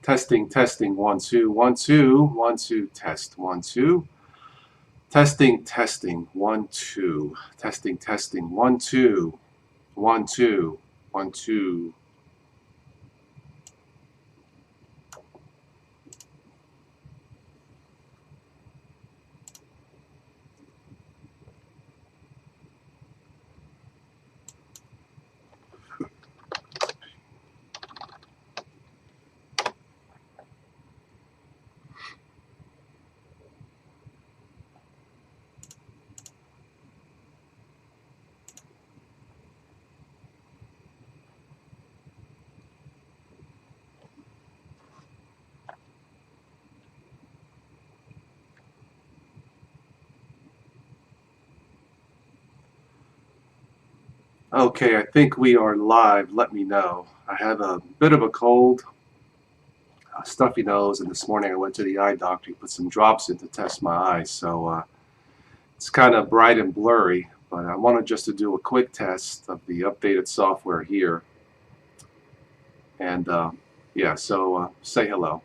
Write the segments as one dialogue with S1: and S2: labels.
S1: Testing, testing, 1, 2, 1, 2, 1, 2, test, 1, 2. Testing, testing, 1, 2. Testing, testing, 1, 2, 1, 2, 1, 2. Okay, I think we are live. Let me know. I have a bit of a cold, a stuffy nose, and this morning I went to the eye doctor. He put some drops in to test my eyes, so it's kind of bright and blurry. But I wanted just to do a quick test of the updated software here. And yeah, so say hello.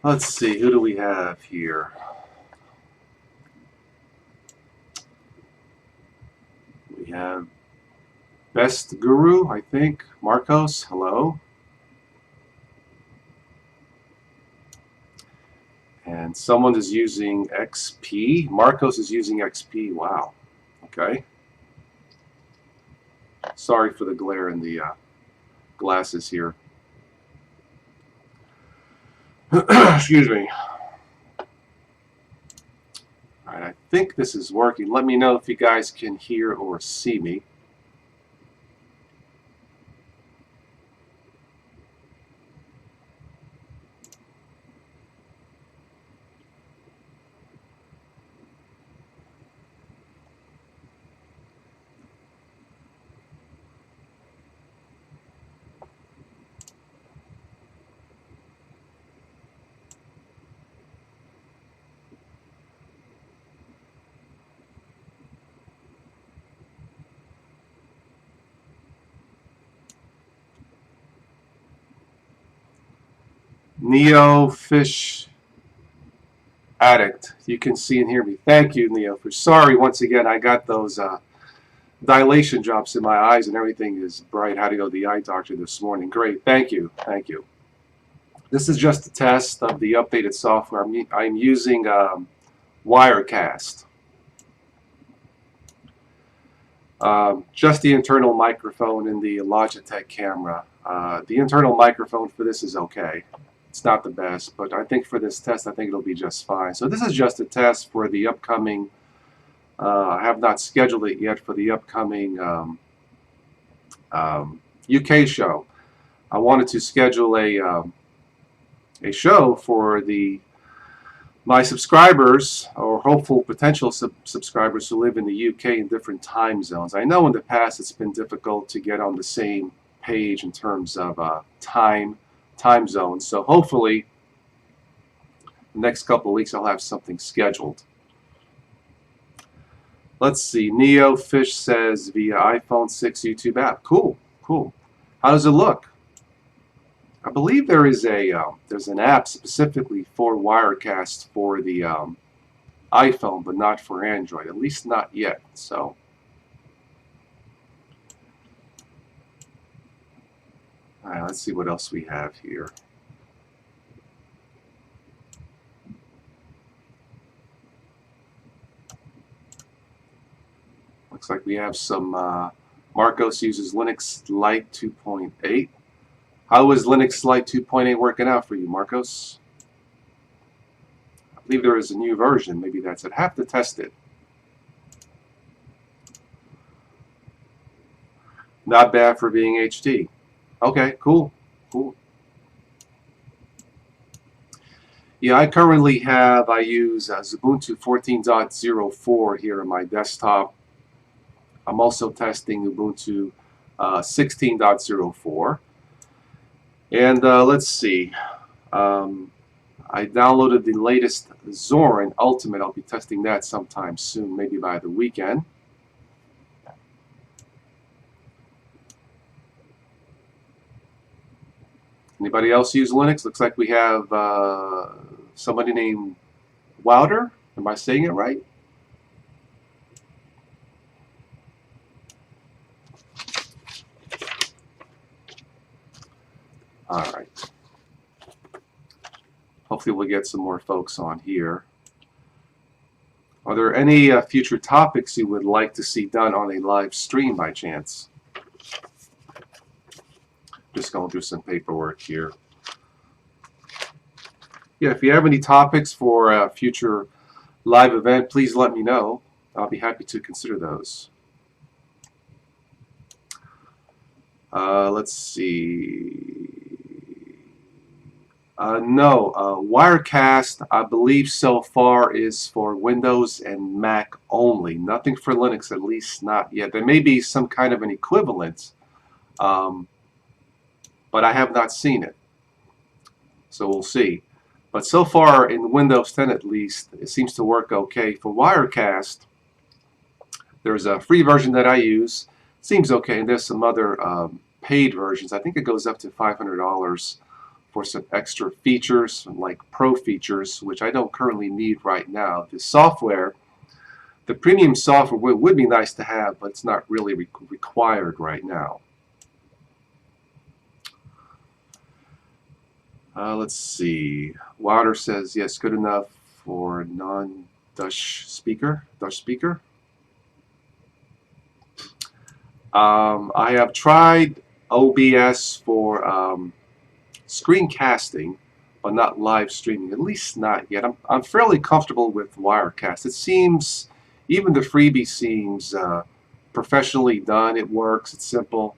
S1: Let's see, who do we have here? We have Best Guru, I think. Marcos, hello. And someone is using XP. Marcos is using XP. Wow. Okay. Sorry for the glare in the glasses here. Excuse me. All right, I think this is working. Let me know if you guys can hear or see me. Neo Fish Addict. You can see and hear me. Thank you, Neo Fish. Sorry, once again, I got those dilation drops in my eyes and everything is bright. Had to go to the eye doctor this morning. Great. Thank you. Thank you. This is just a test of the updated software. I'm using Wirecast. Just the internal microphone in the Logitech camera. The internal microphone for this is okay. It's not the best, but I think for this test, I think it'll be just fine. So this is just a test for the upcoming, I have not scheduled it yet for the upcoming UK show. I wanted to schedule a show for my subscribers or hopeful potential subscribers who live in the UK in different time zones. I know in the past it's been difficult to get on the same page in terms of time zones. So hopefully the next couple of weeks I'll have something scheduled. Let's see. Neo Fish says via iPhone 6 YouTube app. Cool, cool. How does it look? I believe there is there's an app specifically for Wirecast for the iPhone, but not for Android. At least not yet. So. All right, let's see what else we have here. Looks like we have some, Marcos uses Linux Lite 2.8. How is Linux Lite 2.8 working out for you, Marcos? I believe there is a new version. Maybe that's it. Have to test it. Not bad for being HD. Okay, cool, cool. Yeah, I currently I use Ubuntu 14.04 here on my desktop. I'm also testing Ubuntu 16.04. And let's see. I downloaded the latest Zorin Ultimate. I'll be testing that sometime soon, maybe by the weekend. Anybody else use Linux? Looks like we have somebody named Wouter. Am I saying it right? All right. Hopefully we'll get some more folks on here. Are there any future topics you would like to see done on a live stream by chance? Just going through some paperwork here. Yeah, if you have any topics for a future live event, please let me know. I'll be happy to consider those. Let's see. No, Wirecast, I believe so far is for Windows and Mac only. Nothing for Linux, at least not yet. There may be some kind of an equivalent, but I have not seen it. So we'll see. But so far in Windows 10 at least, it seems to work okay. For Wirecast, there's a free version that I use. Seems okay. And there's some other paid versions. I think it goes up to $500 for some extra features, like pro features, which I don't currently need right now. The software, the premium software would be nice to have, but it's not really required right now. Let's see. Wilder says, yes, good enough for non-Dutch speaker. Dutch speaker. I have tried OBS for screencasting, but not live streaming. At least not yet. I'm fairly comfortable with Wirecast. It seems, even the freebie seems professionally done. It works. It's simple.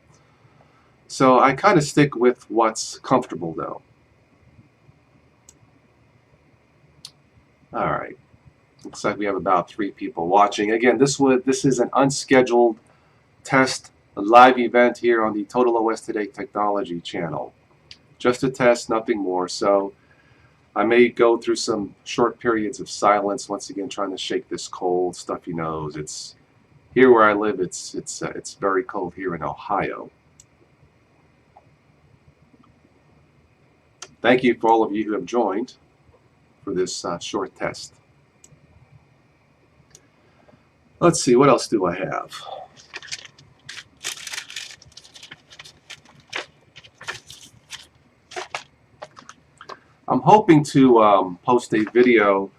S1: So I kind of stick with what's comfortable, though. All right. Looks like we have about 3 people watching. Again, this is an unscheduled test, a live event here on the Total OS Today Technology channel. Just a test, nothing more. So I may go through some short periods of silence, once again trying to shake this cold, stuffy nose. It's here where I live. It's very cold here in Ohio. Thank you for all of you who have joined for this short test. Let's see, what else do I have? I'm hoping to post a video.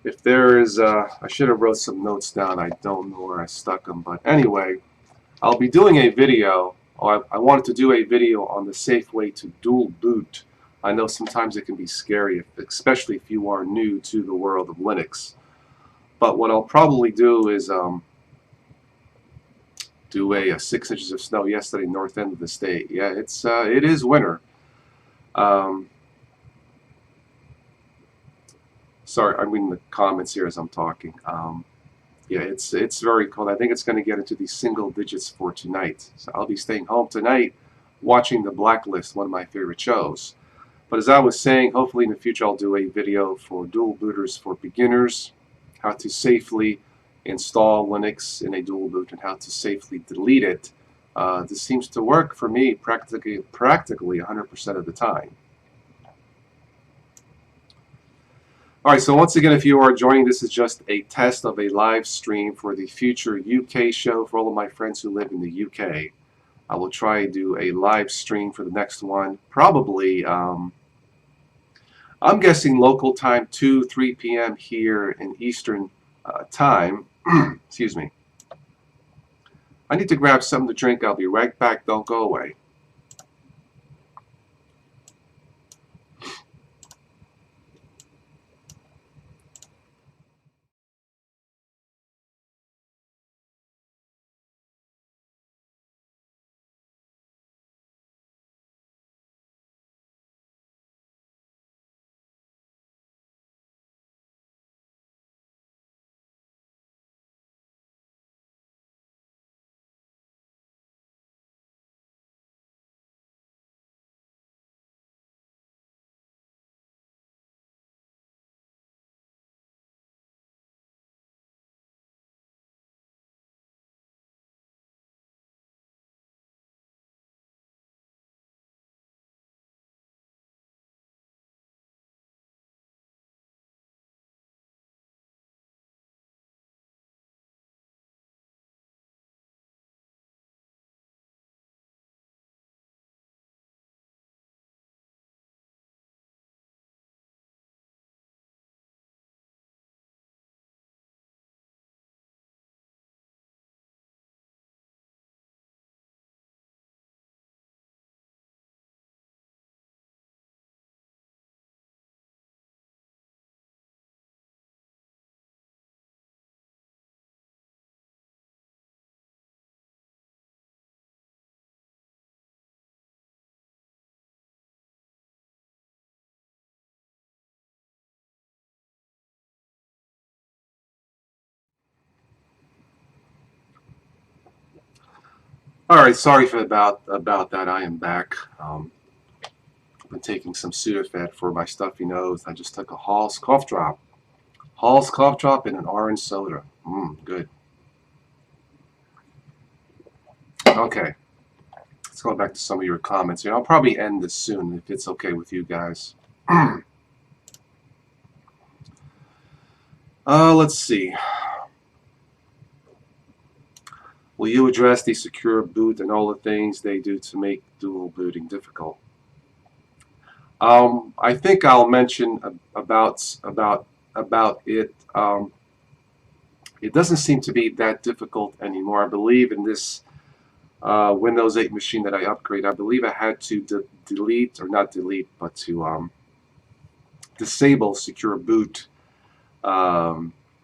S1: If there is, I should have wrote some notes down. I don't know where I stuck them, but anyway, I'll be doing a video. I wanted to do a video on the safe way to dual boot. I know sometimes it can be scary, especially if you are new to the world of Linux. But what I'll probably do is do a 6 inches of snow yesterday, north end of the state. Yeah, it is winter. Sorry, I'm reading the comments here as I'm talking. Yeah, it's very cold. I think it's going to get into the single digits for tonight. So I'll be staying home tonight watching The Blacklist, one of my favorite shows. But as I was saying, hopefully in the future I'll do a video for dual booters for beginners, how to safely install Linux in a dual boot and how to safely delete it. This seems to work for me practically 100% of the time. All right, so once again, if you are joining, this is just a test of a live stream for the future UK show for all of my friends who live in the UK. I will try to do a live stream for the next one, probably, I'm guessing local time, 2-3 p.m. here in Eastern time. Excuse me. I need to grab something to drink. I'll be right back. Don't go away. All right, sorry for about that. I am back. I've been taking some Sudafed for my stuffy nose. I just took a Hall's cough drop. Hall's cough drop and an orange soda. Good. Okay, let's go back to some of your comments here. I'll probably end this soon if it's okay with you guys. Let's see. Will you address the secure boot and all the things they do to make dual booting difficult? I think I'll mention about it. It doesn't seem to be that difficult anymore. I believe in this Windows 8 machine that I upgrade. I believe I had to delete, or not delete, but to disable secure boot,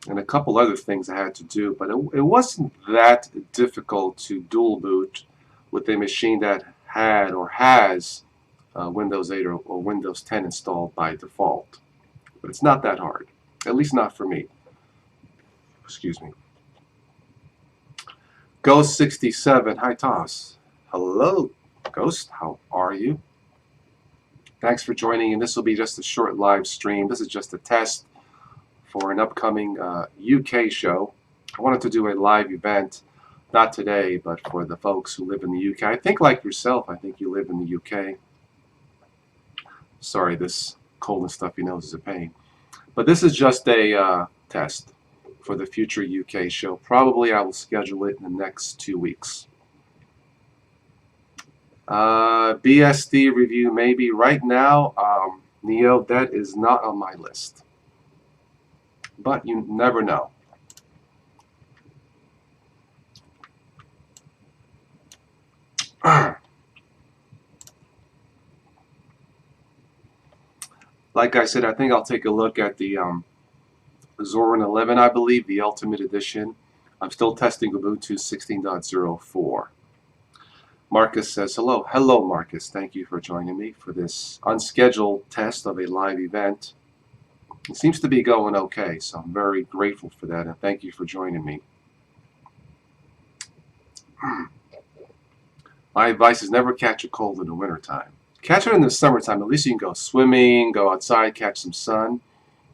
S1: and a couple other things I had to do. But it wasn't that difficult to dual boot with a machine that had or has Windows 8 or Windows 10 installed by default. But it's not that hard, at least not for me. Excuse me. Ghost 67, hi Toss. Hello, Ghost, how are you? Thanks for joining, and this will be just a short live stream. This is just a test for an upcoming UK show. I wanted to do a live event, not today, but for the folks who live in the UK. I think like yourself, I think you live in the UK. Sorry, this cold and stuffy nose is a pain. But this is just a test for the future UK show. Probably I will schedule it in the next 2 weeks. BSD review maybe. Right now, Neo, that is not on my list. But you never know. Like I said, I think I'll take a look at the Zorin 11, I believe, the Ultimate Edition. I'm still testing Ubuntu 16.04. Marcus says, hello. Hello, Marcus. Thank you for joining me for this unscheduled test of a live event. It seems to be going okay, so I'm very grateful for that, and thank you for joining me. My advice is never catch a cold in the wintertime. Catch it in the summertime. At least you can go swimming, go outside, catch some sun.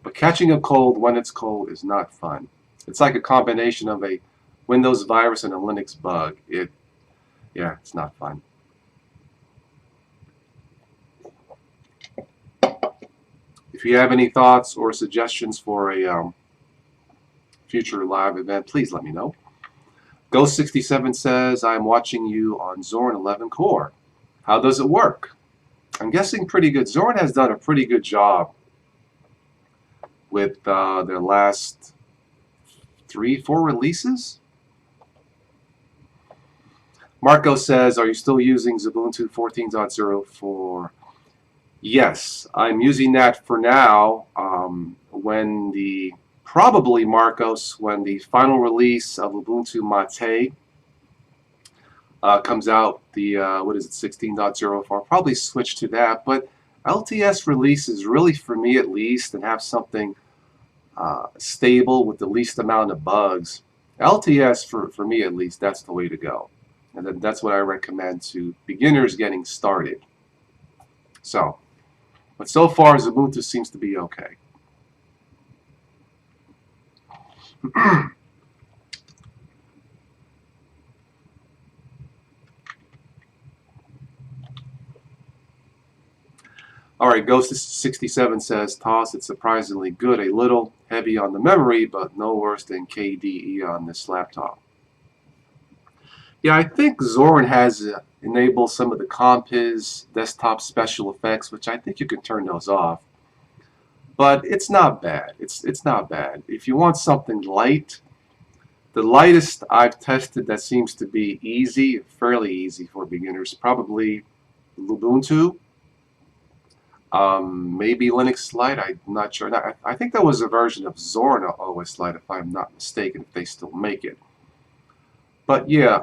S1: But catching a cold when it's cold is not fun. It's like a combination of a Windows virus and a Linux bug. Yeah, it's not fun. If you have any thoughts or suggestions for a future live event, please let me know. Ghost67 says, I'm watching you on Zorin 11 Core. How does it work? I'm guessing pretty good. Zorin has done a pretty good job with their last 3-4 releases. Marco says, are you still using Ubuntu 14.04? Yes, I'm using that for now. Probably Marcos, when the final release of Ubuntu Mate comes out, the 16.04, I'll probably switch to that. But LTS releases, really for me at least, and have something stable with the least amount of bugs. LTS, for me at least, that's the way to go. And then that's what I recommend to beginners getting started. So, but so far, Ubuntu seems to be okay. All right, Ghost67 says, Toss, it's surprisingly good. A little heavy on the memory, but no worse than KDE on this laptop. Yeah, I think Zorin has enabled some of the Compiz desktop special effects, which I think you can turn those off. But it's not bad. It's not bad. If you want something light, the lightest I've tested that seems to be easy, fairly easy for beginners, probably Ubuntu. Maybe Linux Lite, I'm not sure. I think there was a version of Zorin OS Lite, if I'm not mistaken, if they still make it. But yeah,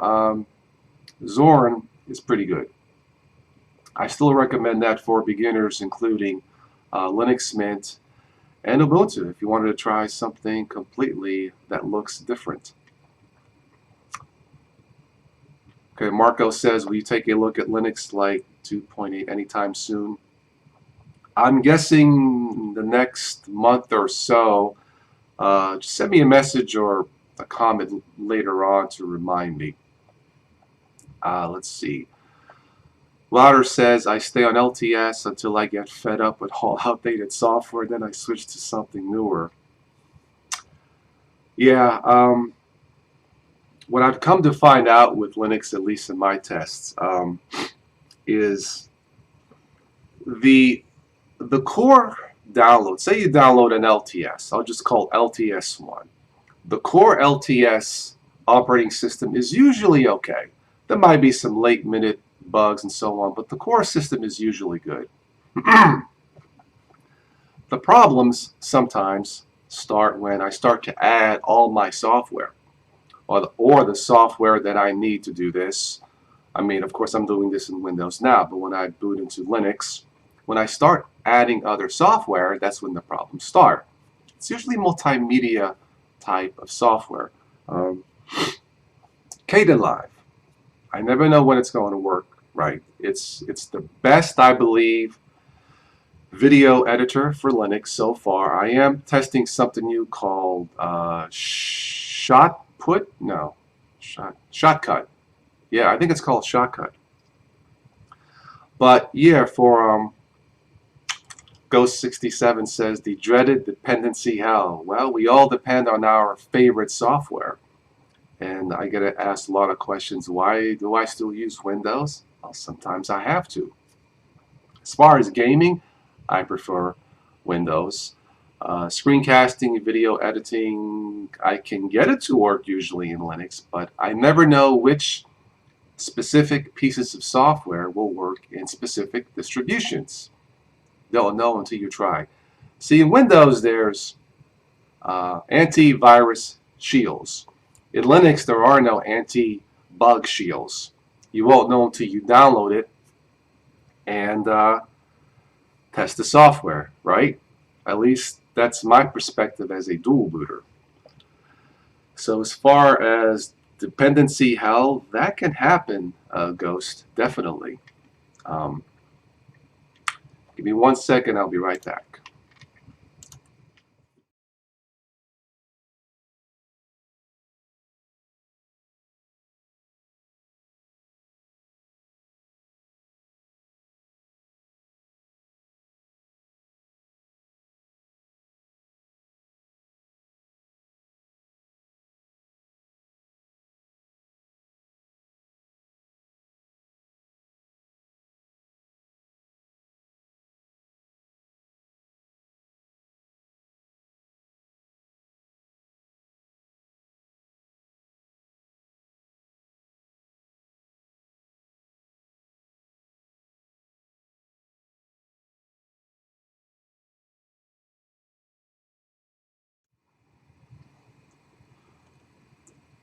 S1: Zorin is pretty good. I still recommend that for beginners, including Linux Mint and Ubuntu, if you wanted to try something completely that looks different. Okay, Marco says, will you take a look at Linux Lite 2.8 anytime soon? I'm guessing the next month or so. Just send me a message or a comment later on to remind me. Let's see. Louder says, I stay on LTS until I get fed up with all outdated software, then I switch to something newer. Yeah, what I've come to find out with Linux, at least in my tests, is the core download. Say you download an LTS. I'll just call LTS1. The core LTS operating system is usually okay. There might be some late minute bugs and so on, but the core system is usually good. The problems sometimes start when I start to add all my software or the software that I need to do this. I mean, of course, I'm doing this in Windows now, but when I boot into Linux, when I start adding other software, that's when the problems start. It's usually multimedia type of software. Kdenlive. I never know when it's going to work right. It's the best, I believe, video editor for Linux so far. I am testing something new called Shotcut. Yeah, I think it's called Shotcut. But yeah, for Ghost67 says the dreaded dependency hell. Well, we all depend on our favorite software. And I get asked a lot of questions. Why do I still use Windows? Well, sometimes I have to. As far as gaming, I prefer Windows. Screencasting, video editing, I can get it to work usually in Linux, but I never know which specific pieces of software will work in specific distributions. Don't know until you try. See, in Windows, there's antivirus shields. In Linux, there are no anti-bug shields. You won't know until you download it and test the software, right? At least that's my perspective as a dual booter. So as far as dependency hell, that can happen, Ghost, definitely. Give me 1 second, I'll be right back.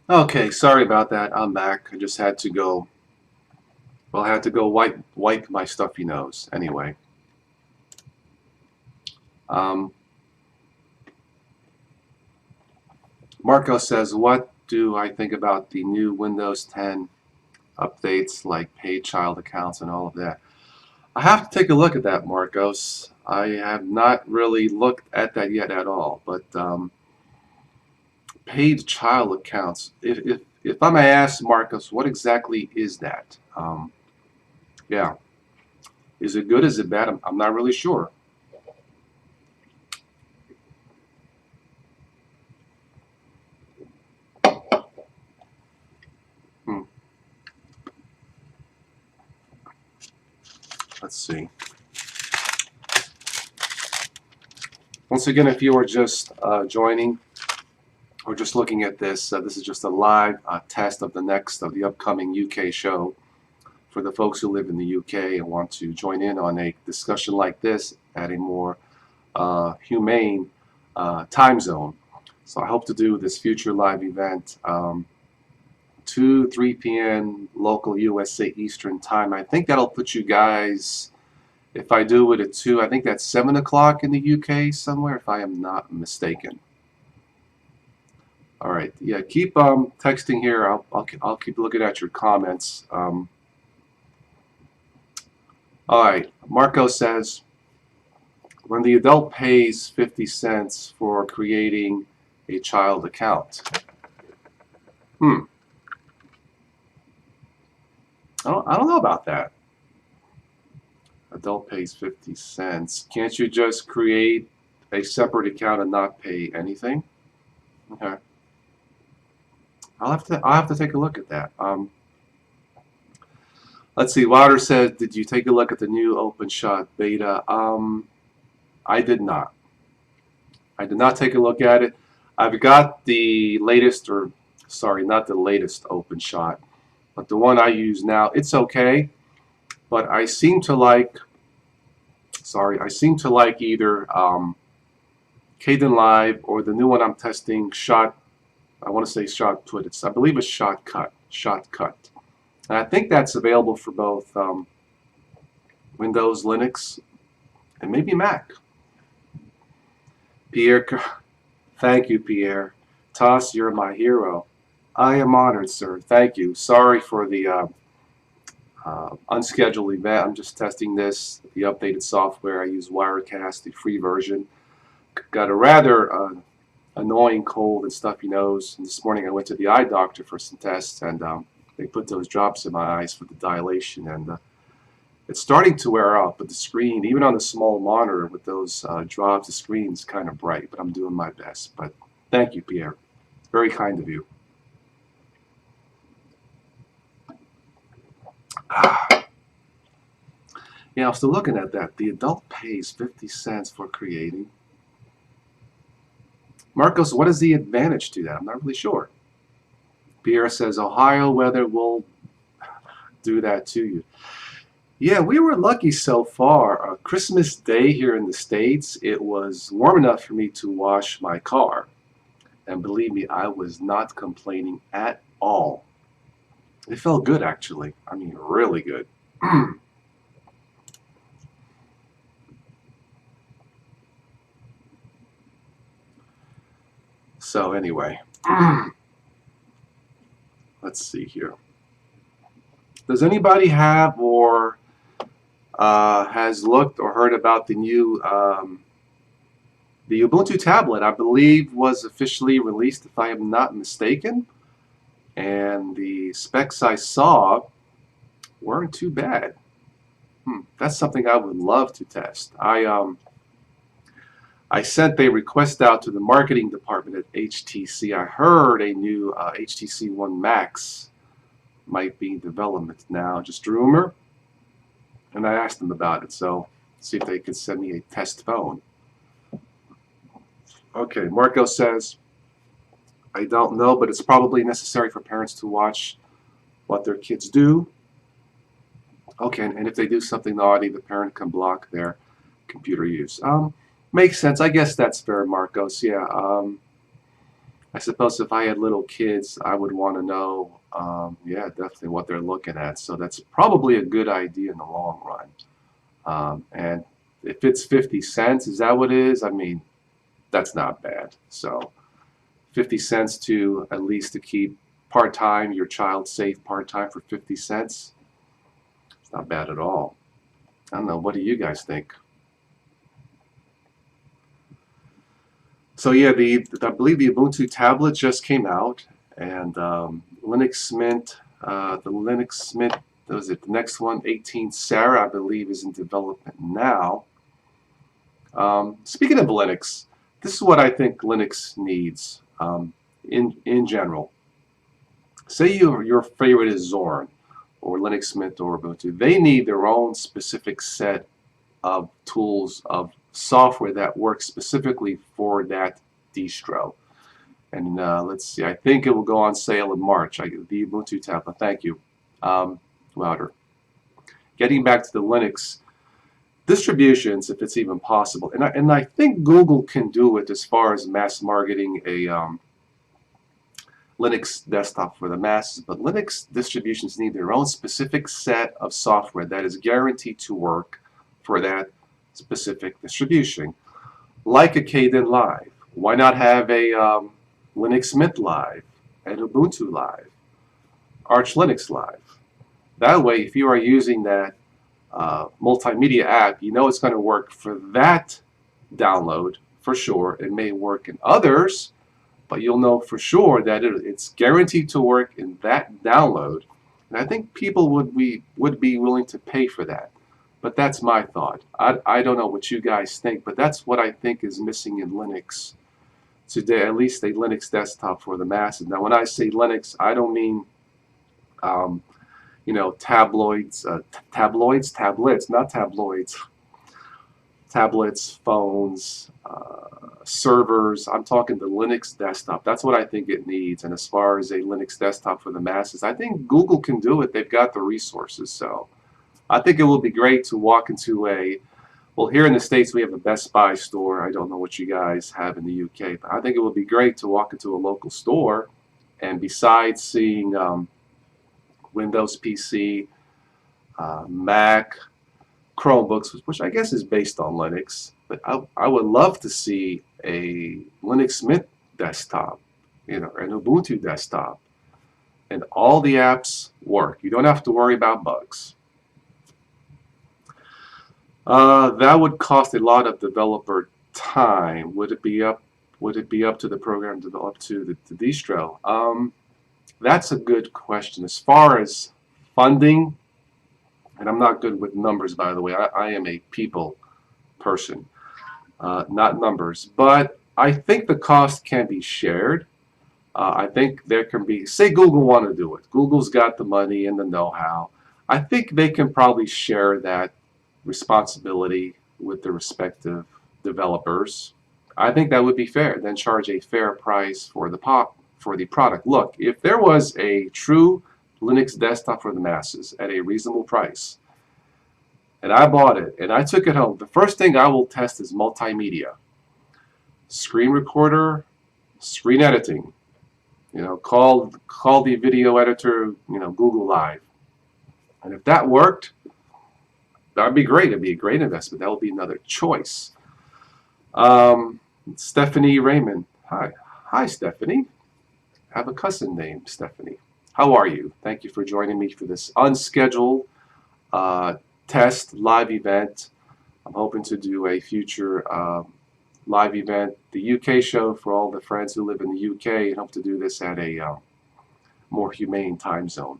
S1: Okay, sorry about that. I'm back. I just had to go. Well, I had to go wipe my stuffy nose. Anyway, Marco says, "What do I think about the new Windows 10 updates, like paid child accounts and all of that?" I have to take a look at that, Marcos. I have not really looked at that yet at all. But paid child accounts. If I may ask, Marcos, what exactly is that? Yeah. Is it good? Is it bad? I'm not really sure. Hmm. Let's see. Once again, if you are just joining or just looking at this, this is just a live test of the upcoming UK show for the folks who live in the UK and want to join in on a discussion like this at a more humane time zone. So I hope to do this future live event 2-3 p.m. local USA Eastern time. I think that'll put you guys, if I do it at 2, I think that's 7 o'clock in the UK somewhere, if I am not mistaken. All right. Yeah, keep texting here. I'll keep looking at your comments. All right. Marco says, when the adult pays 50 cents for creating a child account. Hmm. I don't know about that. Adult pays 50 cents. Can't you just create a separate account and not pay anything? Okay. I'll have to take a look at that. Let's see. Wilder says, did you take a look at the new OpenShot beta? I did not. I did not take a look at it. I've got the latest, or sorry, not the latest OpenShot, but the one I use now. It's okay, but I seem to like, I seem to like either Kdenlive or the new one I'm testing, Shot. I want to say Shotput. I believe it's Shotcut. And I think that's available for both Windows, Linux, and maybe Mac. Pierre, thank you, Pierre. Toss, you're my hero. I am honored, sir. Thank you. Sorry for the unscheduled event. I'm just testing this, the updated software. I use Wirecast, the free version. Got a rather annoying cold and stuffy nose. And this morning I went to the eye doctor for some tests, and they put those drops in my eyes for the dilation, and it's starting to wear off. But the screen, even on the small monitor with those drops, the screen's kind of bright. But I'm doing my best. But thank you, Pierre. Very kind of you. Yeah, I was still looking at that. The adult pays 50 cents for creating. Marcos, what is the advantage to that? I'm not really sure. Pierre says, Ohio weather will do that to you. Yeah, we were lucky so far. Christmas Day here in the States, it was warm enough for me to wash my car. And believe me, I was not complaining at all. It felt good, actually. I mean, really good. So anyway, let's see here. Does anybody have or has looked or heard about the new the Ubuntu tablet? I believe was officially released, if I am not mistaken, and the specs I saw weren't too bad. That's something I would love to test. I sent a request out to the marketing department at HTC. I heard a new HTC One Max might be in development now, just a rumor, and I asked them about it, so see if they could send me a test phone. Okay, Marco says, I don't know, but it's probably necessary for parents to watch what their kids do. Okay, and if they do something naughty, the parent can block their computer use. Makes sense. I guess that's fair, Marcos. Yeah. I suppose if I had little kids, I would want to know, yeah, definitely what they're looking at. So that's probably a good idea in the long run. And if it's 50 cents, is that what it is? I mean, that's not bad. So 50 cents to at least to keep part-time, your child safe part-time for 50 cents. It's not bad at all. I don't know. What do you guys think? So yeah, I believe the Ubuntu tablet just came out, and Linux Mint, the Linux Mint, was it the next one, 18 Sarah, I believe, is in development now. Speaking of Linux, this is what I think Linux needs in general. Say your favorite is Zorn or Linux Mint or Ubuntu. They need their own specific set of tools, of software that works specifically for that distro. And let's see, I think it will go on sale in March. The Ubuntu tablet. Thank you, Louder. Getting back to the Linux distributions, if it's even possible, and I think Google can do it as far as mass marketing a Linux desktop for the masses, but Linux distributions need their own specific set of software that is guaranteed to work for that specific distribution, like a Kdenlive. Why not have a Linux Mint Live, and Ubuntu Live, Arch Linux Live. That way, if you are using that multimedia app, you know it's going to work for that download for sure. It may work in others, but you'll know for sure that it's guaranteed to work in that download. And I think people would be willing to pay for that. But that's my thought. I don't know what you guys think, but that's what I think is missing in Linux today, at least a Linux desktop for the masses. Now, when I say Linux, I don't mean um, tablets, not tabloids, tablets, phones, servers. I'm talking the Linux desktop. That's what I think it needs. And as far as a Linux desktop for the masses, I think Google can do it. They've got the resources. So I think it will be great to walk into well, here in the States, we have a Best Buy store. I don't know what you guys have in the UK, but I think it would be great to walk into a local store and besides seeing Windows PC, Mac, Chromebooks, which I guess is based on Linux, but I would love to see a Linux Mint desktop, an Ubuntu desktop, and all the apps work. You don't have to worry about bugs. That would cost a lot of developer time. Would it be up to the program develop to the distro? That's a good question. As far as funding, and I'm not good with numbers, by the way. I am a people person, not numbers. But I think the cost can be shared. I think there can be, say Google want to do it. Google's got the money and the know-how. I think they can probably share that responsibility with the respective developers. I think that would be fair. Then charge a fair price for the product. Look, if there was a true Linux desktop for the masses at a reasonable price, and I bought it and I took it home, the first thing I will test is multimedia, screen recorder, screen editing. Call the video editor, Google Live, and if that worked, that'd be great. It'd be a great investment. That would be another choice. Stephanie Raymond, hi Stephanie. I have a cousin named Stephanie. How are you? Thank you for joining me for this unscheduled test live event. I'm hoping to do a future live event, the UK show for all the friends who live in the UK, and hope to do this at a more humane time zone.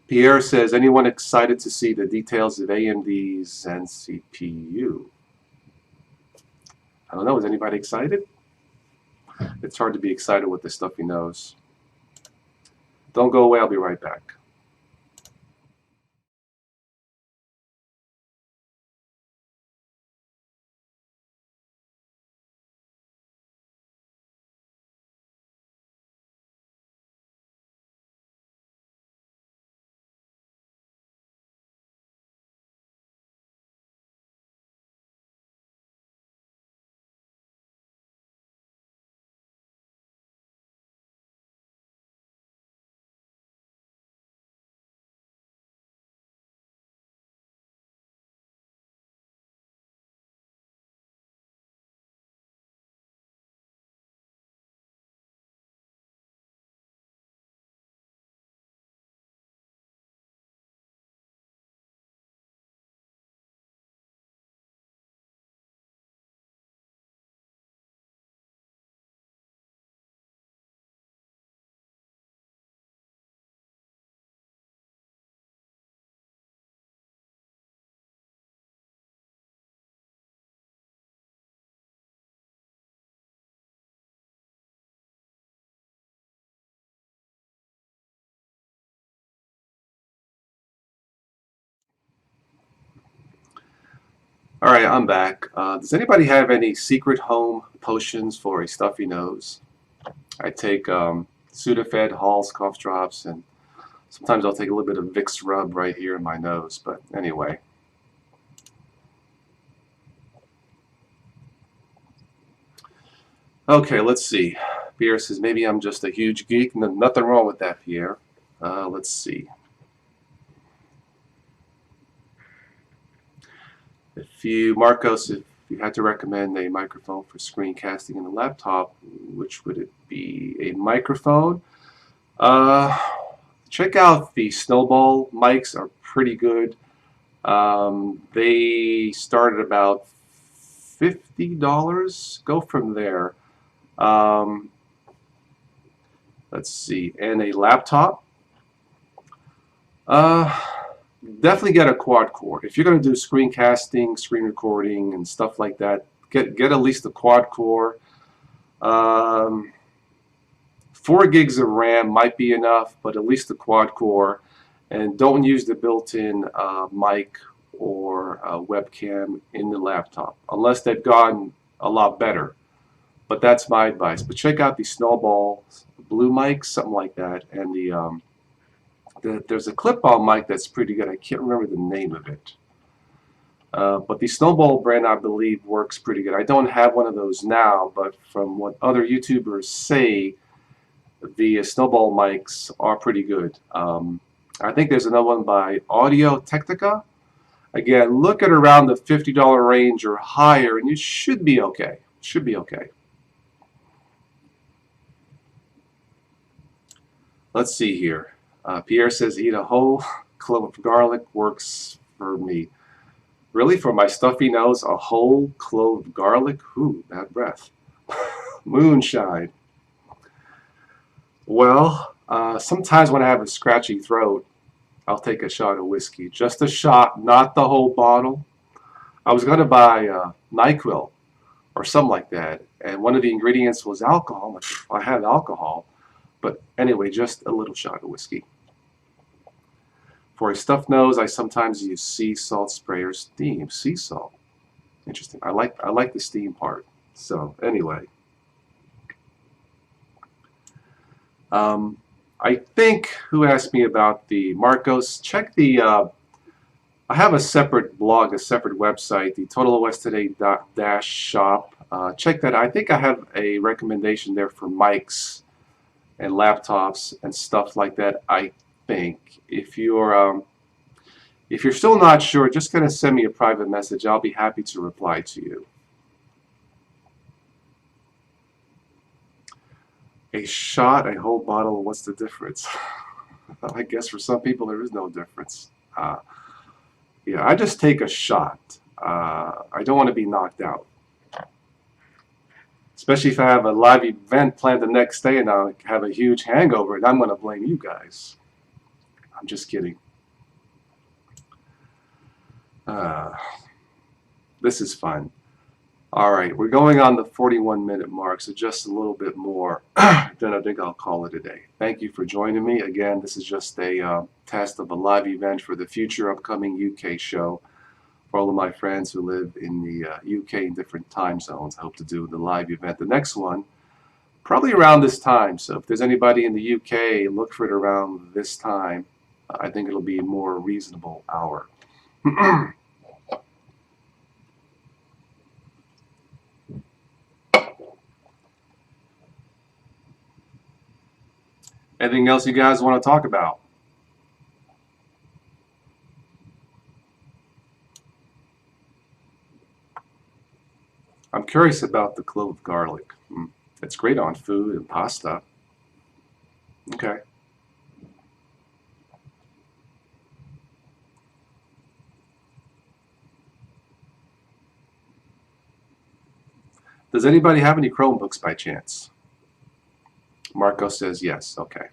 S1: Pierre says, anyone excited to see the details of AMD's Zen CPU? I don't know. Is anybody excited? It's hard to be excited with the stuff he knows. Don't go away. I'll be right back. All right, I'm back. Does anybody have any secret home potions for a stuffy nose? I take Sudafed, Hall's cough drops, and sometimes I'll take a little bit of Vicks rub right here in my nose. But anyway. Okay, let's see. Pierre says, maybe I'm just a huge geek. Nothing wrong with that, Pierre. Let's see. Marcos, if you had to recommend a microphone for screencasting in a laptop, which would it be? A microphone? Uh, Check out the Snowball mics, are pretty good. They start at about $50. Go from there. Um, let's see, and a laptop. Uh, Definitely get a quad core. If you're going to do screencasting, screen recording, and stuff like that, get at least a quad core. 4 gigs of RAM might be enough, but at least a quad core. And don't use the built-in mic or webcam in the laptop, unless they've gotten a lot better. But that's my advice. But check out the Snowball Blue mics, something like that, and there's a clip-on mic that's pretty good. I can't remember the name of it. But the Snowball brand, I believe, works pretty good. I don't have one of those now, but from what other YouTubers say, the Snowball mics are pretty good. I think there's another one by Audio Technica. Again, look at around the $50 range or higher, and you should be okay. Should be okay. Let's see here. Pierre says, eat a whole clove of garlic works for me. Really? For my stuffy nose, a whole clove of garlic? Ooh, bad breath. Moonshine. Well, sometimes when I have a scratchy throat, I'll take a shot of whiskey. Just a shot, not the whole bottle. I was going to buy NyQuil or something like that, and one of the ingredients was alcohol. I have alcohol, but anyway, just a little shot of whiskey. For a stuffed nose, I sometimes use sea salt spray or steam. Sea salt, interesting. I like the steam part. So anyway. I think, who asked me about the Marcos, check the, I have a separate blog, a separate website, the TotalOSToday.shop. Check that. I think I have a recommendation there for mics and laptops and stuff like that. I think if you're still not sure, just gonna send me a private message. I'll be happy to reply to you. A shot, a whole bottle, what's the difference? I guess for some people there is no difference. Yeah, I just take a shot. I don't want to be knocked out. Especially if I have a live event planned the next day and I have a huge hangover, and I'm going to blame you guys. I'm just kidding. This is fun. All right, we're going on the 41-minute mark, so just a little bit more. Then I think I'll call it a day. Thank you for joining me. Again, this is just a test of a live event for the future upcoming UK show. For all of my friends who live in the UK in different time zones, I hope to do the live event. The next one, probably around this time. So if there's anybody in the UK, look for it around this time. I think it'll be a more reasonable hour. Anything else you guys want to talk about? I'm curious about the clove of garlic. It's great on food and pasta. Okay. Does anybody have any Chromebooks by chance? Marco says yes. Okay.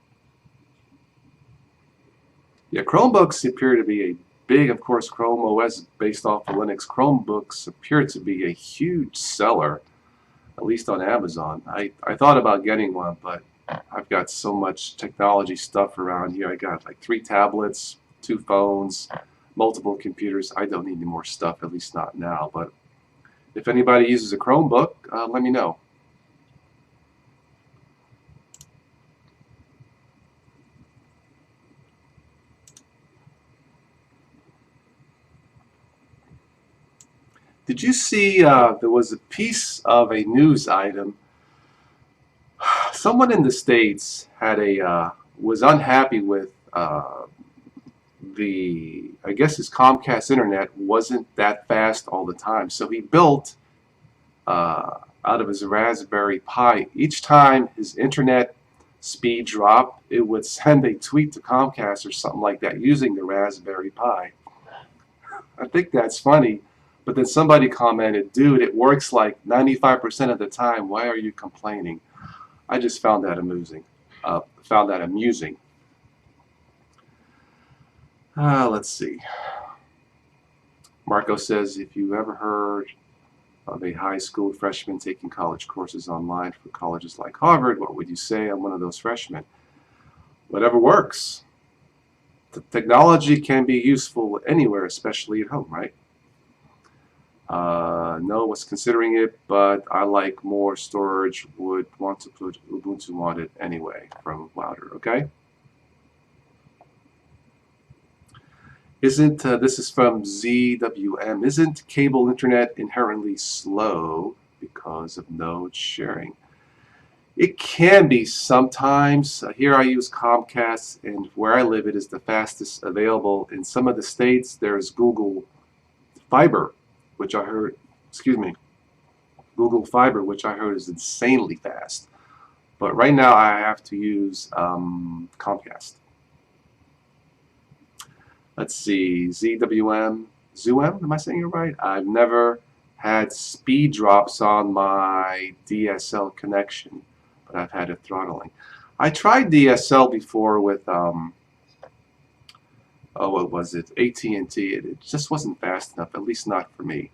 S1: Yeah, Chromebooks appear to be a big, of course, Chrome OS based off of Linux. Chromebooks appear to be a huge seller, at least on Amazon. I thought about getting one, but I've got so much technology stuff around here. I got like 3 tablets, 2 phones, multiple computers. I don't need any more stuff, at least not now. But if anybody uses a Chromebook, let me know. Did you see there was a piece of a news item? Someone in the States had was unhappy with I guess his Comcast internet wasn't that fast all the time. So he built out of his Raspberry Pi. Each time his internet speed dropped, it would send a tweet to Comcast or something like that using the Raspberry Pi. I think that's funny, but then somebody commented, dude, it works like 95% of the time. Why are you complaining? I just found that amusing. Let's see. Marco says, if you ever heard of a high school freshman taking college courses online for colleges like Harvard, what would you say? I'm one of those freshmen. Whatever works. The technology can be useful anywhere, especially at home, right? No, was considering it, but I like more storage, would want to put Ubuntu on it anyway, from Louder, okay? Isn't, this is from ZWM, isn't cable internet inherently slow because of node sharing? It can be sometimes. Here I use Comcast, and where I live it is the fastest available. In some of the states there's Google Fiber, which I heard, Google Fiber, which I heard is insanely fast. But right now I have to use Comcast. Let's see, ZWM, am I saying it right? I've never had speed drops on my DSL connection, but I've had it throttling. I tried DSL before with, what was it, AT&T. It just wasn't fast enough, at least not for me.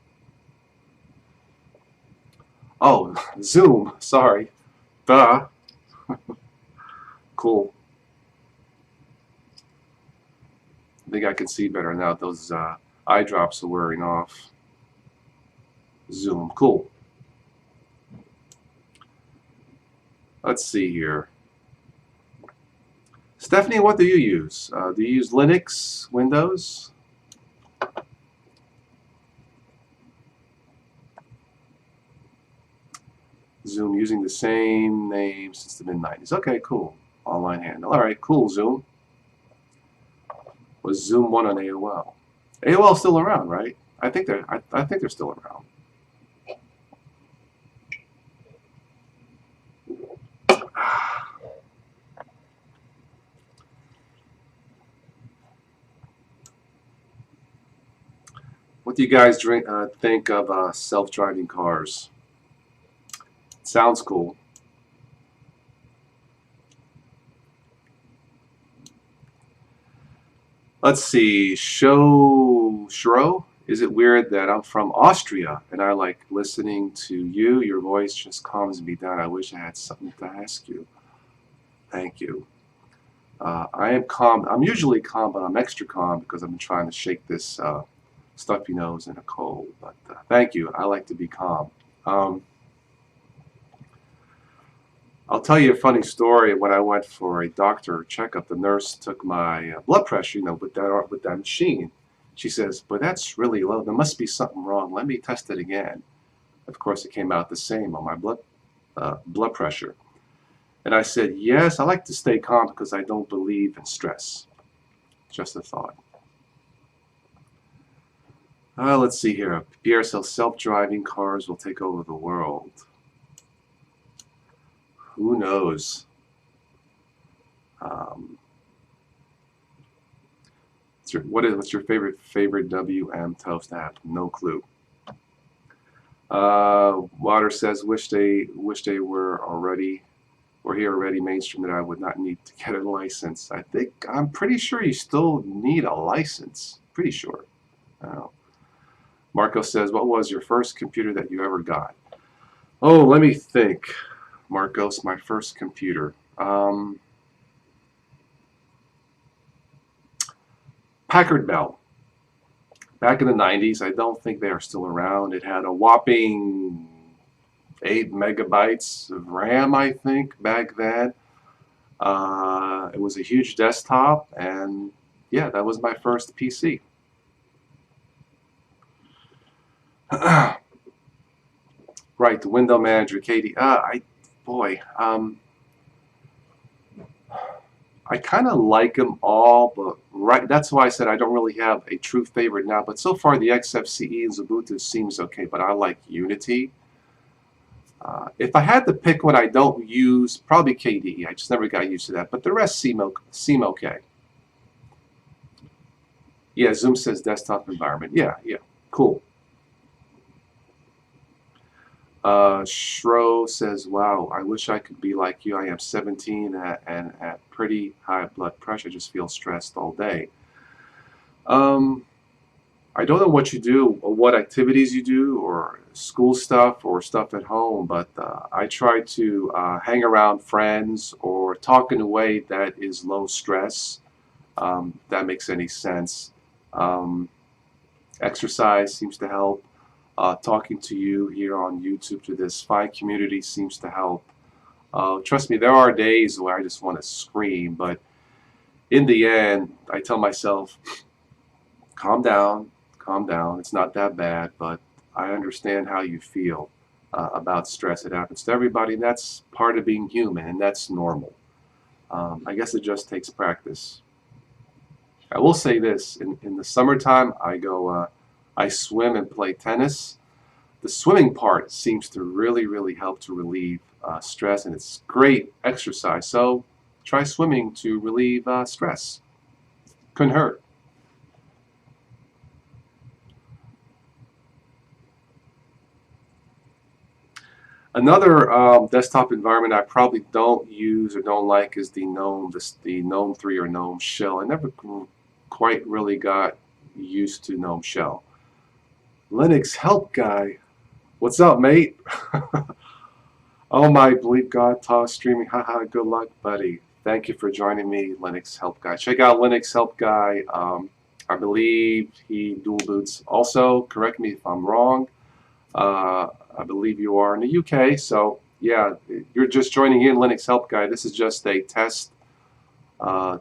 S1: Oh, Zoom, sorry. Duh. Cool. I think I can see better now. Those eye drops are wearing off. Zoom, cool. Let's see here. Stephanie, what do you use? Do you use Linux, Windows? Zoom using the same name since the mid-90s. Okay, cool. Online handle. All right, cool, Zoom. Was Zoom 1 on AOL? AOL's still around, right? I think they're still around. What do you guys think of self-driving cars? Sounds cool. Let's see, Shro, is it weird that I'm from Austria and I like listening to you? Your voice just calms me down. I wish I had something to ask you. Thank you. I am calm. I'm usually calm, but I'm extra calm because I've been trying to shake this stuffy nose and a cold. But thank you. I like to be calm. I'll tell you a funny story. When I went for a doctor checkup, the nurse took my blood pressure, with that machine. She says, "But that's really low. There must be something wrong. Let me test it again." Of course, it came out the same on my blood pressure. And I said, "Yes, I like to stay calm because I don't believe in stress." Just a thought. Let's see here. Pierre says self-driving cars will take over the world. Who knows? What's your favorite WM toast app? No clue. Water says wish they were here already mainstream, that I would not need to get a license. I'm pretty sure you still need a license. Pretty sure. Marco says, what was your first computer that you ever got? Oh, let me think. Marcos, my first computer. Packard Bell. Back in the 90s, I don't think they are still around. It had a whopping 8 megabytes of RAM, I think, back then. It was a huge desktop, and yeah, that was my first PC. Right, the window manager, Katie. I kind of like them all, but that's why I said I don't really have a true favorite now. But so far, the XFCE and Ubuntu seems okay. But I like Unity. If I had to pick one I don't use, probably KDE. I just never got used to that, but the rest seem okay. Yeah, Zoom says desktop environment. Yeah, yeah, cool. Shro says, wow, I wish I could be like you. I am 17 and at pretty high blood pressure. Just feel stressed all day. I don't know what you do, or what activities you do, or school stuff, or stuff at home, but I try to hang around friends or talk in a way that is low stress. If that makes any sense. Um, Exercise seems to help. Talking to you here on YouTube to this fine community seems to help. Trust me, there are days where I just want to scream, but in the end, I tell myself, calm down, calm down. It's not that bad, but I understand how you feel about stress. It happens to everybody, and that's part of being human, and that's normal. I guess it just takes practice. I will say this, in the summertime, I swim and play tennis. The swimming part seems to really help to relieve stress, and it's great exercise. So try swimming to relieve stress. Couldn't hurt. Another desktop environment I probably don't use or don't like is the GNOME, the GNOME 3 or GNOME Shell. I never quite really got used to GNOME Shell. Linux Help Guy, what's up, mate? Oh my, believe God, toss streaming, haha, good luck, buddy. Thank you for joining me, Linux Help Guy. Check out Linux Help Guy. I believe he dual boots also. Correct me if I'm wrong. I believe you are in the UK, so yeah, you're just joining in Linux Help Guy. This is just a test,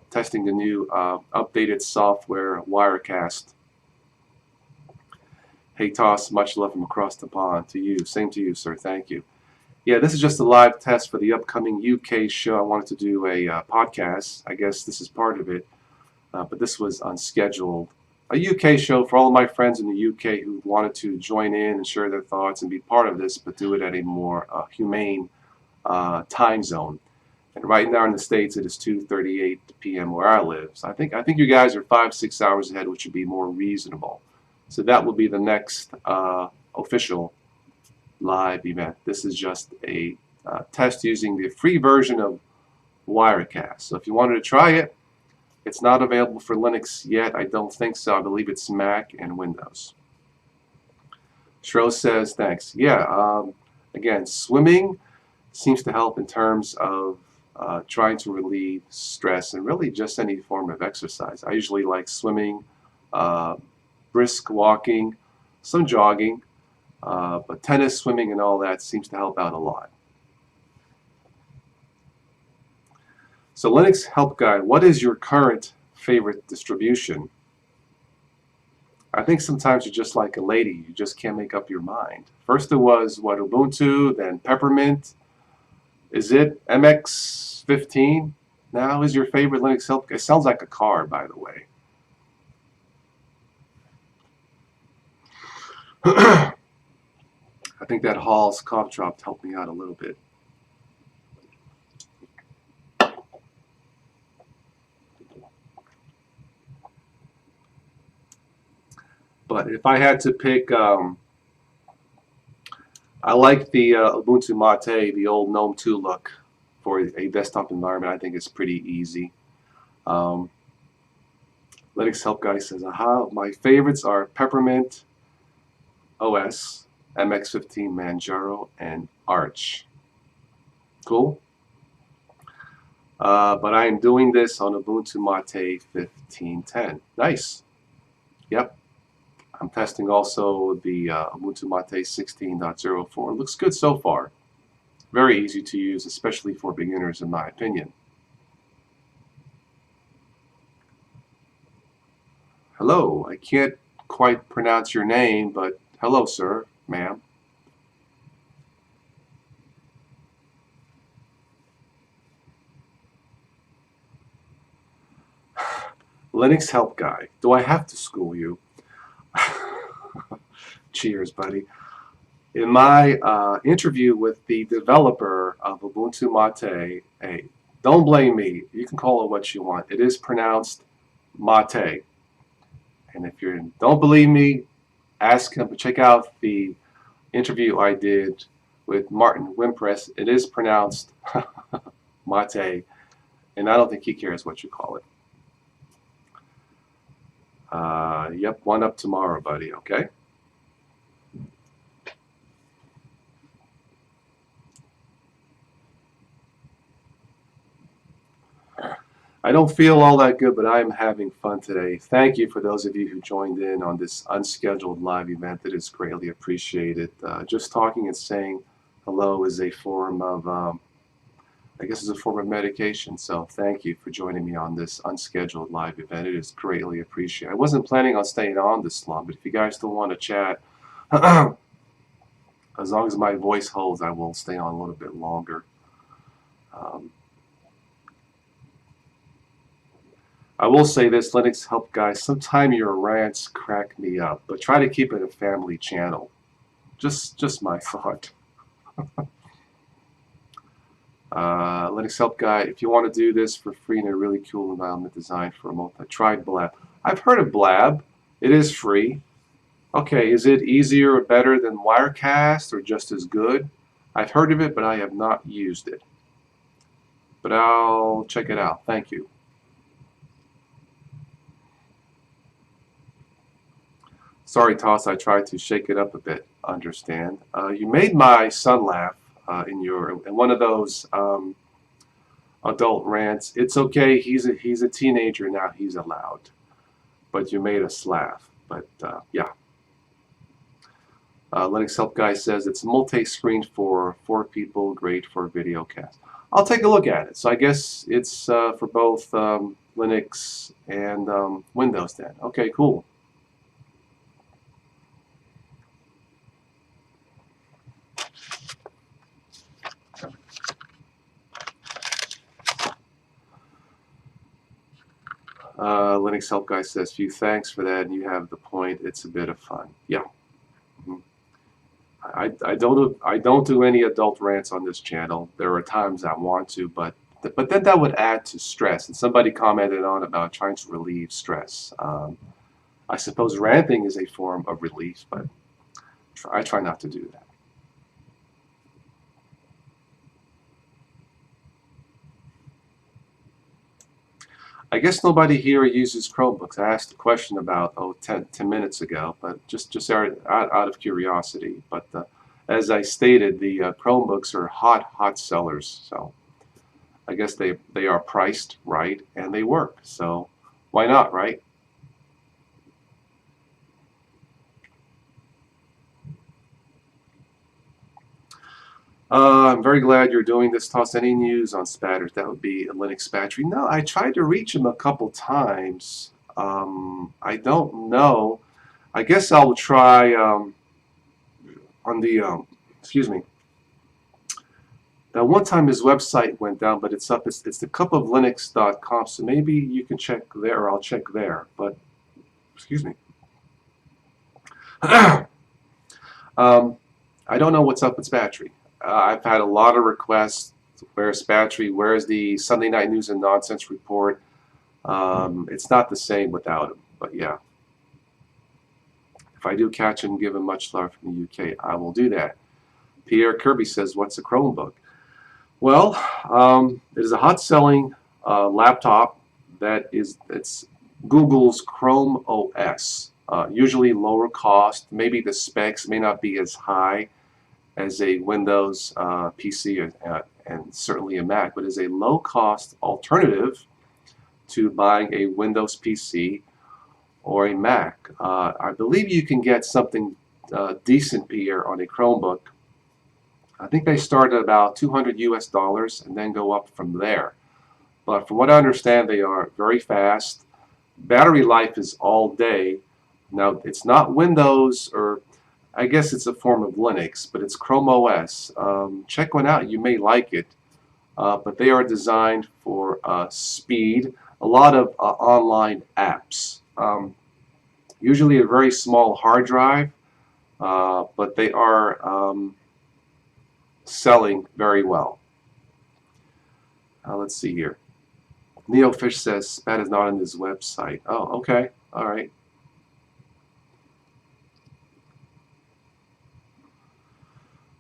S1: testing the new updated software, Wirecast. Hey Toss, much love from across the pond to you. Same to you, sir. Thank you. Yeah, this is just a live test for the upcoming UK show. I wanted to do a podcast. I guess this is part of it, but this was unscheduled. A UK show for all of my friends in the UK who wanted to join in and share their thoughts and be part of this, but do it at a more humane time zone. And right now in the States, it is 2:38 p.m. where I live. So I think you guys are 5-6 hours ahead, which would be more reasonable. So that will be the next official live event. This is just a test using the free version of Wirecast. So if you wanted to try it, it's not available for Linux yet. I don't think so. I believe it's Mac and Windows. Shro says, thanks. Yeah, again, swimming seems to help in terms of trying to relieve stress and really just any form of exercise. I usually like swimming, brisk walking, some jogging, but tennis, swimming, and all that seems to help out a lot. So Linux Help Guide, what is your current favorite distribution? I think sometimes you're just like a lady. You just can't make up your mind. First it was, what, Ubuntu, then Peppermint. Is it MX15 now is your favorite Linux Help Guide? It sounds like a car, by the way. I think that Hall's cough drop helped me out a little bit. But if I had to pick, I like the Ubuntu Mate, the old GNOME 2 look for a desktop environment. I think it's pretty easy. Linux Help Guy says, aha, my favorites are Peppermint OS, MX15 Manjaro, and Arch. Cool. But I am doing this on Ubuntu Mate 15.10. Nice. Yep. I'm testing also the Ubuntu Mate 16.04. It looks good so far. Very easy to use, especially for beginners, in my opinion. Hello. I can't quite pronounce your name, but hello, sir, ma'am. Linux Help Guy. Do I have to school you? Cheers, buddy. In my interview with the developer of Ubuntu Mate, hey, don't blame me. You can call it what you want. It is pronounced Mate. And if you don't believe me, ask him. Check out the interview I did with Martin Wimpress. It is pronounced Mate, and I don't think he cares what you call it. Yep, one up tomorrow, buddy, okay? I don't feel all that good, but I'm having fun today. Thank you for those of you who joined in on this unscheduled live event. That is greatly appreciated. Just talking and saying hello is a form of, I guess, is a form of medication. So thank you for joining me on this unscheduled live event. It is greatly appreciated. I wasn't planning on staying on this long, but if you guys still want to chat, as long as my voice holds, I will stay on a little bit longer. I will say this, Linux Help guys, sometimes your rants crack me up, but try to keep it a family channel. Just my thought. Linux Help Guy, if you want to do this for free in a really cool environment designed for a try Blab. I've heard of Blab. It is free. Okay, is it easier or better than Wirecast or just as good? I've heard of it, but I have not used it. But I'll check it out. Thank you. Sorry, Toss, I tried to shake it up a bit. Understand. You made my son laugh in one of those adult rants. It's okay. He's a teenager now. He's allowed. But you made us laugh. But yeah. Linux Help Guy says it's multi-screen for 4 people, great for video cast. I'll take a look at it. So I guess it's for both Linux and Windows then. Okay, cool. Linux Help Guy says, "Few thanks for that, and you have the point. It's a bit of fun." Yeah. I don't do any adult rants on this channel. There are times I want to, but then that would add to stress. And somebody commented on about trying to relieve stress. I suppose ranting is a form of relief, but I try not to do that. I guess nobody here uses Chromebooks. I asked a question about 10 minutes ago, but just out of curiosity. But as I stated, the Chromebooks are hot sellers. So I guess they are priced right and they work. So why not, right? I'm very glad you're doing this. Toss any news on Spatters. That would be a Linux Spattery. No, I tried to reach him a couple times. I don't know. I guess I'll try on the, excuse me. Now, one time his website went down, but it's up. It's thecupoflinux.com, so maybe you can check there, or I'll check there. But, excuse me. I don't know what's up with Spattery. I've had a lot of requests. Where's Spattery? Where's the Sunday Night News and Nonsense report? It's not the same without him, but yeah. If I do catch him, give him much love from the UK, I will do that. Pierre Kirby says, what's a Chromebook? Well, it is a hot-selling laptop it's Google's Chrome OS. Usually lower cost. Maybe the specs may not be as high as a Windows PC and certainly a Mac, but is a low-cost alternative to buying a Windows PC or a Mac. I believe you can get something decent here on a Chromebook. I think they start at about $200 US and then go up from there. But from what I understand, they are very fast. Battery life is all day. Now, it's not Windows, or I guess it's a form of Linux, but it's Chrome OS. Check one out. You may like it. But they are designed for speed. A lot of online apps. Usually a very small hard drive. but they are selling very well. Let's see here. Neofish says that is not on his website. Oh, okay. All right.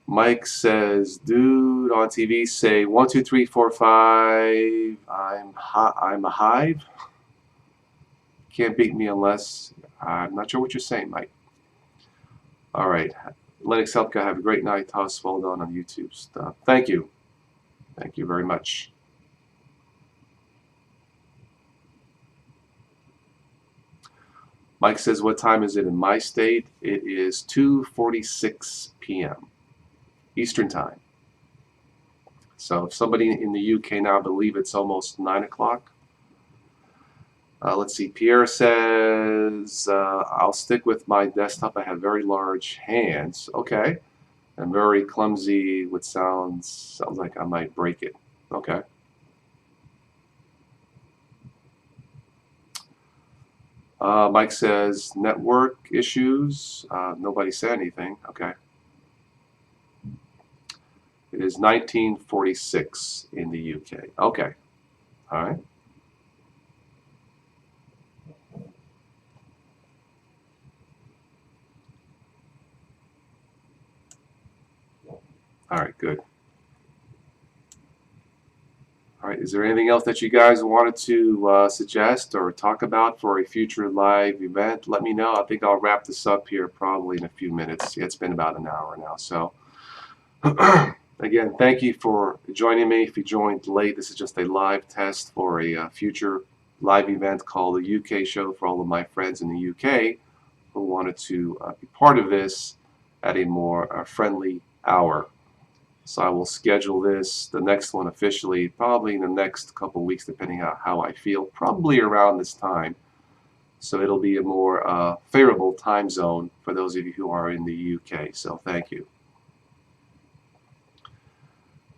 S1: Mike says, dude on TV say 1, 2, 3, 4, 5. I'm a hive. Can't beat me unless I'm not sure what you're saying, Mike. All right. Linux Helpka, have a great night. Toss well done on YouTube stuff. Thank you. Thank you very much. Mike says, what time is it in my state? It is 2:46 p.m. Eastern Time. So if somebody in the UK now, I believe it's almost 9 o'clock. Let's see. Pierre says, I'll stick with my desktop. I have very large hands. Okay. I'm very clumsy with sounds. Sounds like I might break it. Okay. Mike says, network issues. Nobody said anything. Okay. It is 1946 in the UK. Okay. All right. All right, good. All right, is there anything else that you guys wanted to suggest or talk about for a future live event? Let me know. I think I'll wrap this up here probably in a few minutes. Yeah, it's been about an hour now. So, again, thank you for joining me. If you joined late, this is just a live test for a future live event called the UK Show for all of my friends in the UK who wanted to be part of this at a more friendly hour. So I will schedule this, the next one officially, probably in the next couple of weeks, depending on how I feel, probably around this time. So it'll be a more favorable time zone for those of you who are in the UK. So thank you.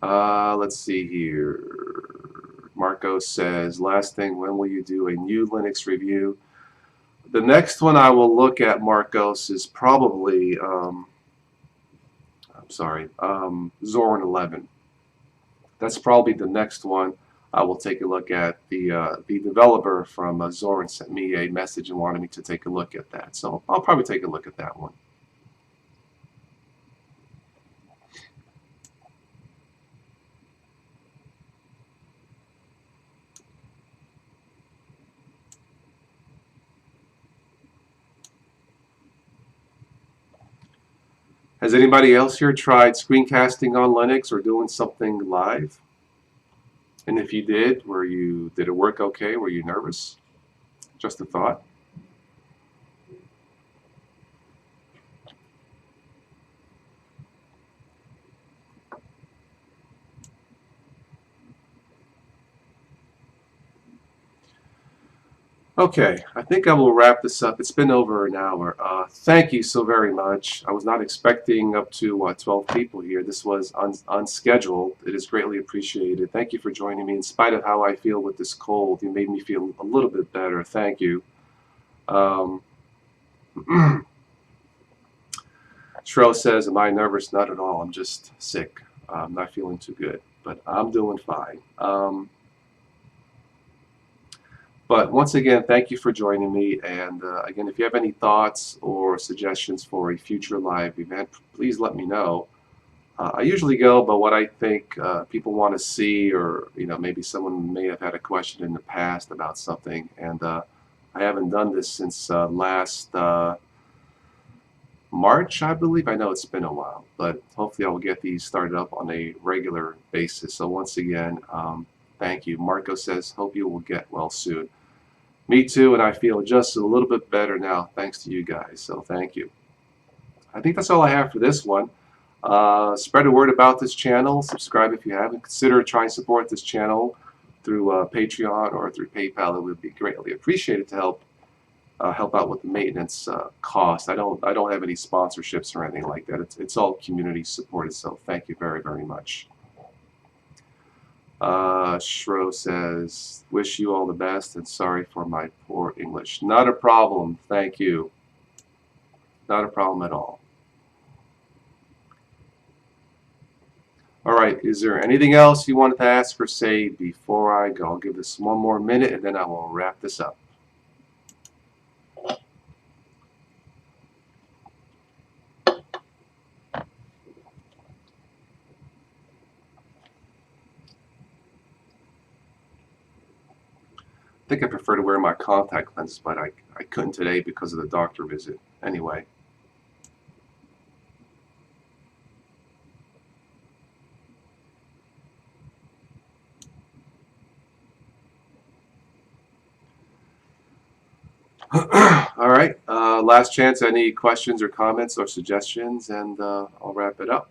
S1: Let's see here. Marco says, last thing, when will you do a new Linux review? The next one I will look at, Marcos, is probably... Zorin 11. That's probably the next one I will take a look at. The developer from Zorin sent me a message and wanted me to take a look at that. So I'll probably take a look at that one. Has anybody else here tried screencasting on Linux or doing something live? And if you did, did it work okay? Were you nervous? Just a thought. Okay, I think I will wrap this up. It's been over an hour. Thank you so very much. I was not expecting up to 12 people here. This was unscheduled. It is greatly appreciated. Thank you for joining me. In spite of how I feel with this cold, you made me feel a little bit better. Thank you. Shrell says, am I nervous? Not at all. I'm just sick. I'm not feeling too good, but I'm doing fine. But once again, thank you for joining me. And again, if you have any thoughts or suggestions for a future live event, please let me know. I usually go by what I think people want to see, or maybe someone may have had a question in the past about something. And I haven't done this since last March, I believe. I know it's been a while, but hopefully I will get these started up on a regular basis. So once again, thank you. Marco says, hope you will get well soon. Me too, and I feel just a little bit better now thanks to you guys, so thank you. I think that's all I have for this one. Spread the word about this channel. Subscribe if you haven't. Consider trying to support this channel through Patreon or through PayPal. It would be greatly appreciated to help out with the maintenance cost. I don't have any sponsorships or anything like that. It's all community supported, so thank you very, very much. Shro says, wish you all the best and sorry for my poor English. Not a problem. Thank you. Not a problem at all. All right, is there anything else you wanted to ask or say before I go? I'll give this one more minute and then I will wrap this up. I think I prefer to wear my contact lenses, but I couldn't today because of the doctor visit. Anyway. All right, last chance. Any questions or comments or suggestions, and I'll wrap it up.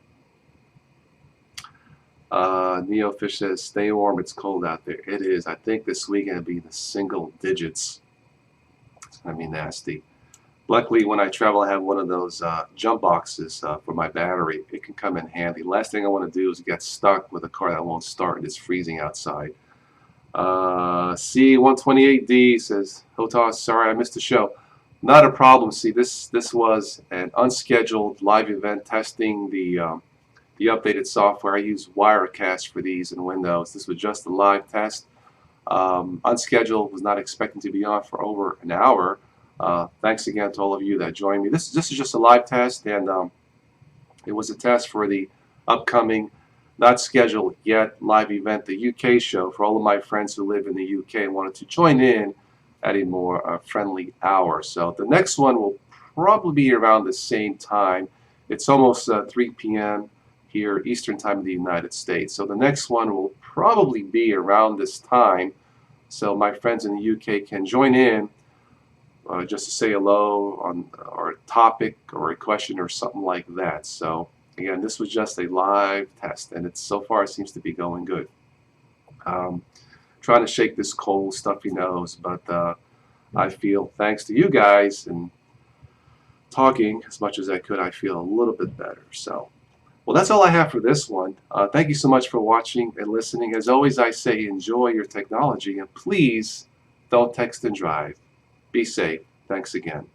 S1: Neofish says, stay warm, it's cold out there. It is. I think this weekend will be the single digits. It's going to be nasty. Luckily, when I travel, I have one of those jump boxes for my battery. It can come in handy. Last thing I want to do is get stuck with a car that won't start and it's freezing outside. C128D says, Hotas, sorry I missed the show. Not a problem. See, this was an unscheduled live event testing the updated software. I use Wirecast for these in Windows. This was just a live test. Unscheduled, was not expecting to be on for over an hour. Thanks again to all of you that joined me. This is just a live test, and it was a test for the upcoming, not scheduled yet, live event, the UK show, for all of my friends who live in the UK and wanted to join in at a more friendly hour. So the next one will probably be around the same time. It's almost 3 p.m. here, Eastern time in the United States. So the next one will probably be around this time. So my friends in the UK can join in just to say hello on or a topic or a question or something like that. So again, this was just a live test, and it's so far it seems to be going good. Trying to shake this cold, stuffy nose, but I feel, thanks to you guys and talking as much as I could, I feel a little bit better. So, well, that's all I have for this one. Thank you so much for watching and listening. As always, I say enjoy your technology, and please don't text and drive. Be safe. Thanks again.